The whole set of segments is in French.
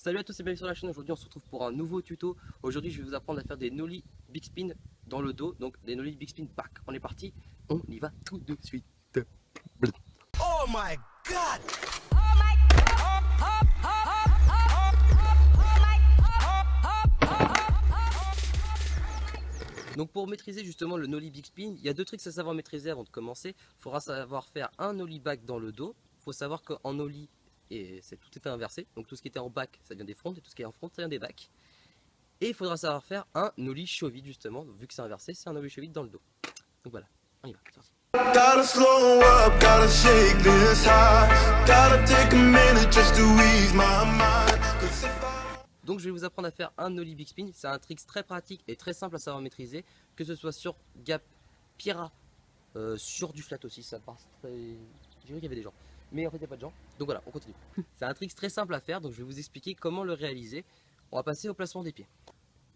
Salut à tous et bienvenue sur la chaîne. Aujourd'hui on se retrouve pour un nouveau tuto. Aujourd'hui je vais vous apprendre à faire des nollie big spin dans le dos. Donc des nollie big spin back. On est parti, on y va tout de suite. Oh my god! Donc pour maîtriser justement le nollie big spin, il y a deux trucs à savoir maîtriser avant de commencer. Il faudra savoir faire un nollie back dans le dos. Il faut savoir qu'en nollie, tout était inversé. Donc tout ce qui était en back ça vient des fronts et tout ce qui est en front ça vient des backs. Et il faudra savoir faire un nollie cheville justement. Vu que c'est inversé, c'est un nollie cheville dans le dos. Donc voilà, on y va, c'est parti. Gotta slow up, gotta shake this high. Gotta take a minute just to ease my mind. 'Cause if I... Donc je vais vous apprendre à faire un nollie big spin. C'est un trick très pratique et très simple à savoir maîtriser. Que ce soit sur gap, Pira, sur du flat aussi. Ça passe très... J'ai vu qu'il y avait des gens. Mais en fait il n'y a pas de gens. Donc voilà, on continue. C'est un trick très simple à faire. Donc je vais vous expliquer comment le réaliser. On va passer au placement des pieds.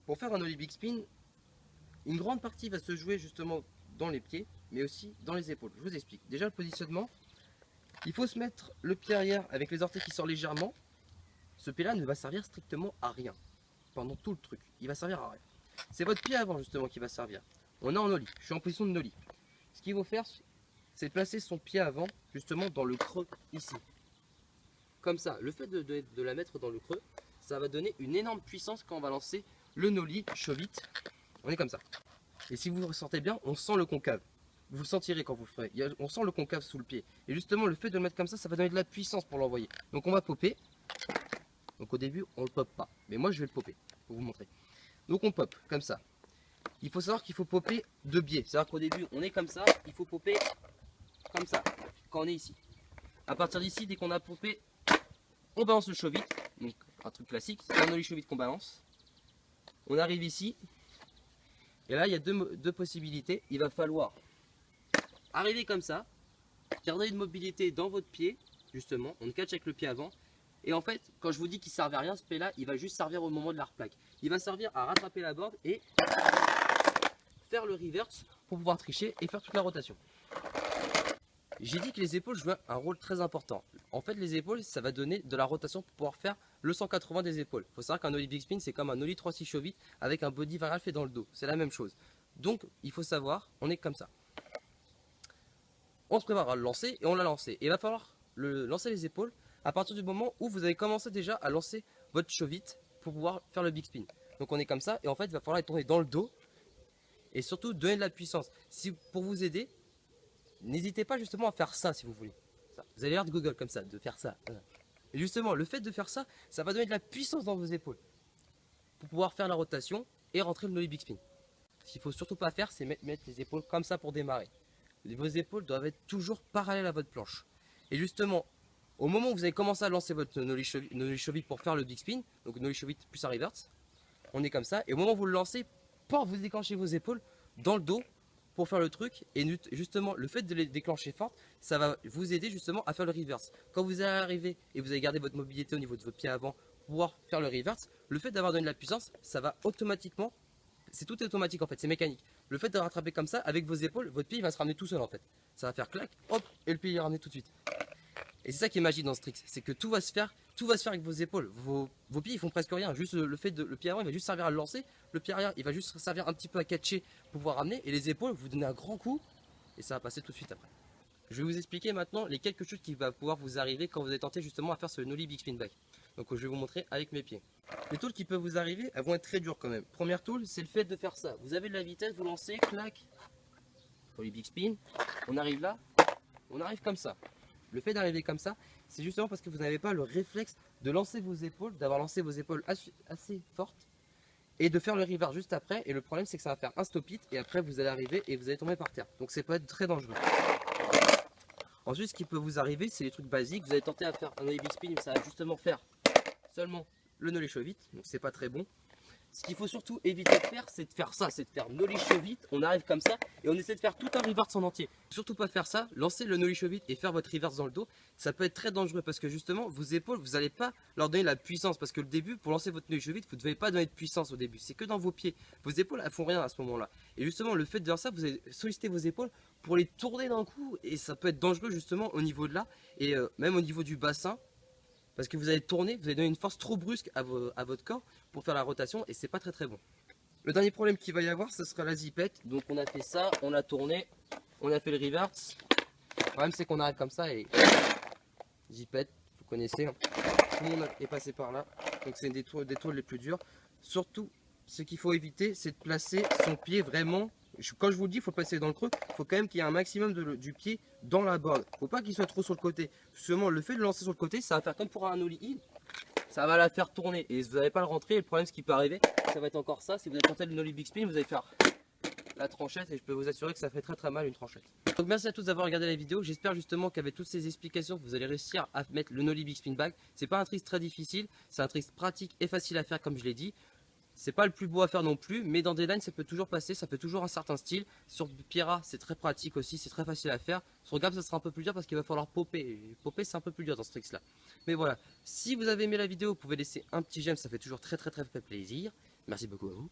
Pour faire un nollie big spin, une grande partie va se jouer justement dans les pieds, mais aussi dans les épaules. Je vous explique. Déjà le positionnement. Il faut se mettre le pied arrière avec les orteils qui sortent légèrement. Ce pied-là ne va servir strictement à rien pendant tout le truc. Il va servir à rien. C'est votre pied avant justement qui va servir. On est en nollie. Je suis en position de nollie. Ce qu'il faut faire, c'est de placer son pied avant justement dans le creux ici. Comme ça. Le fait de la mettre dans le creux, ça va donner une énorme puissance quand on va lancer le nollie chevite. On est comme ça. Et si vous le ressentez bien, on sent le concave. Vous le sentirez quand vous le ferez. On sent le concave sous le pied. Et justement, le fait de le mettre comme ça va donner de la puissance pour l'envoyer. Donc on va popper. Donc au début, on ne le pop pas. Mais moi, je vais le popper pour vous montrer. Donc on pop comme ça. Il faut savoir qu'il faut popper de biais. C'est-à-dire qu'au début, on est comme ça. Il faut popper comme ça quand on est ici. À partir d'ici, dès qu'on a popé, on balance le chevite. Donc un truc classique. C'est un nollie chevite qu'on balance. On arrive ici. Et là, il y a deux possibilités. Il va falloir arriver comme ça. Garder une mobilité dans votre pied. Justement, on catch avec le pied avant. Et en fait, quand je vous dis qu'il ne servait à rien, ce pied-là, il va juste servir au moment de la replaque. Il va servir à rattraper la board et faire le reverse pour pouvoir tricher et faire toute la rotation. J'ai dit que les épaules jouaient un rôle très important. En fait, les épaules, ça va donner de la rotation pour pouvoir faire le 180 des épaules. Il faut savoir qu'un nollie big spin, c'est comme un nollie 3-6 cheville avec un body varial fait dans le dos. C'est la même chose. Donc, il faut savoir, on est comme ça. On se prépare à le lancer et on l'a lancé. Et il va falloir lancer les épaules à partir du moment où vous avez commencé déjà à lancer votre chevite pour pouvoir faire le big spin. Donc on est comme ça et en fait il va falloir tourner dans le dos et surtout donner de la puissance. Pour vous aider, n'hésitez pas justement à faire ça si vous voulez. Vous avez l'air de Google comme ça, de faire ça. Et justement le fait de faire ça, ça va donner de la puissance dans vos épaules pour pouvoir faire la rotation et rentrer le nollie big spin. Ce qu'il ne faut surtout pas faire, c'est mettre les épaules comme ça pour démarrer. Vos épaules doivent être toujours parallèles à votre planche. Et justement, au moment où vous avez commencé à lancer votre nollie cheville pour faire le big spin, donc nollie cheville plus un reverse, on est comme ça. Et au moment où vous le lancez, vous déclenchez vos épaules dans le dos pour faire le truc. Et justement, le fait de les déclencher fort, ça va vous aider justement à faire le reverse. Quand vous allez arriver et vous allez garder votre mobilité au niveau de votre pied avant pour pouvoir faire le reverse, le fait d'avoir donné de la puissance, ça va automatiquement, tout est automatique en fait, c'est mécanique. Le fait de rattraper comme ça avec vos épaules, votre pied il va se ramener tout seul en fait. Ça va faire clac, hop, et le pied il est ramené tout de suite. Et c'est ça qui est magique dans ce trick, c'est que tout va se faire avec vos épaules. Vos pieds ils font presque rien, juste le pied avant il va juste servir à le lancer, le pied arrière il va juste servir un petit peu à catcher pour pouvoir ramener, et les épaules vous donnez un grand coup et ça va passer tout de suite après. Je vais vous expliquer maintenant les quelques choses qui vont pouvoir vous arriver quand vous allez tenter justement à faire ce nollie big spin back. Donc je vais vous montrer avec mes pieds. Les tools qui peuvent vous arriver, elles vont être très dures quand même. Première tool, c'est le fait de faire ça. Vous avez de la vitesse, vous lancez, clac, pour les big spin, on arrive là, on arrive comme ça. Le fait d'arriver comme ça, c'est justement parce que vous n'avez pas le réflexe de lancer vos épaules, d'avoir lancé vos épaules assez fortes et de faire le reverse juste après. Et le problème, c'est que ça va faire un stop it et après vous allez arriver et vous allez tomber par terre. Donc ça peut être très dangereux. Ensuite, ce qui peut vous arriver, c'est les trucs basiques. Vous allez tenter à faire un nollie big spin, mais ça va justement faire seulement le nollie chevite, donc c'est pas très bon. Ce qu'il faut surtout éviter de faire, c'est de faire ça, c'est de faire nollie chevite, on arrive comme ça et on essaie de faire tout un reverse en entier. Surtout pas faire ça, lancer le nollie chevite et faire votre reverse dans le dos, ça peut être très dangereux parce que justement vos épaules, vous n'allez pas leur donner la puissance parce que le début, pour lancer votre nollie chevite, vous ne devez pas donner de puissance au début, c'est que dans vos pieds. Vos épaules, elles font rien à ce moment-là. Et justement, le fait de faire ça, vous allez solliciter vos épaules pour les tourner d'un coup et ça peut être dangereux justement au niveau de là et même au niveau du bassin. Parce que vous allez tourner, vous allez donner une force trop brusque à votre corps pour faire la rotation et c'est pas très bon. Le dernier problème qu'il va y avoir, ce sera la zipette. Donc on a fait ça, on a tourné, on a fait le reverse. Le problème c'est qu'on arrête comme ça et zipette, vous connaissez, hein. Tout le monde est passé par là. Donc c'est une des tours les plus dures. Surtout, ce qu'il faut éviter, c'est de placer son pied vraiment. Quand je vous le dis, il faut passer dans le creux. Il faut quand même qu'il y ait un maximum du pied dans la board. Il ne faut pas qu'il soit trop sur le côté. Justement, le fait de le lancer sur le côté, ça va faire comme pour un ollie heel. Ça va la faire tourner et vous n'allez pas le rentrer. Et le problème, ce qui peut arriver, ça va être encore ça. Si vous avez tenté le nollie big spin, vous allez faire la tranchette et je peux vous assurer que ça fait très mal une tranchette. Donc merci à tous d'avoir regardé la vidéo. J'espère justement qu'avec toutes ces explications, vous allez réussir à mettre le nollie big spin back. C'est pas un trick très difficile, c'est un trick pratique et facile à faire comme je l'ai dit. C'est pas le plus beau à faire non plus, mais dans des lines ça peut toujours passer, ça fait toujours un certain style. Sur Pira c'est très pratique aussi, c'est très facile à faire. Sur Gab ça sera un peu plus dur parce qu'il va falloir popper. Popper c'est un peu plus dur dans ce trick là. Mais voilà, si vous avez aimé la vidéo, vous pouvez laisser un petit j'aime, ça fait toujours très plaisir. Merci beaucoup à vous.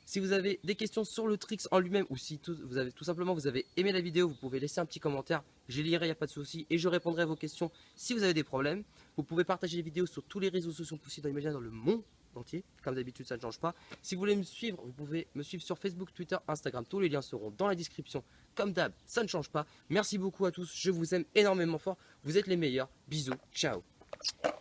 Si vous avez des questions sur le tricks en lui-même ou si tout simplement vous avez aimé la vidéo, vous pouvez laisser un petit commentaire, je lirai, il n'y a pas de souci et je répondrai à vos questions si vous avez des problèmes. Vous pouvez partager les vidéos sur tous les réseaux sociaux possibles dans l'imaginaire dans le monde entier, comme d'habitude ça ne change pas. Si vous voulez me suivre, vous pouvez me suivre sur Facebook, Twitter, Instagram, tous les liens seront dans la description, comme d'hab, ça ne change pas. Merci beaucoup à tous, je vous aime énormément fort, vous êtes les meilleurs, bisous, ciao.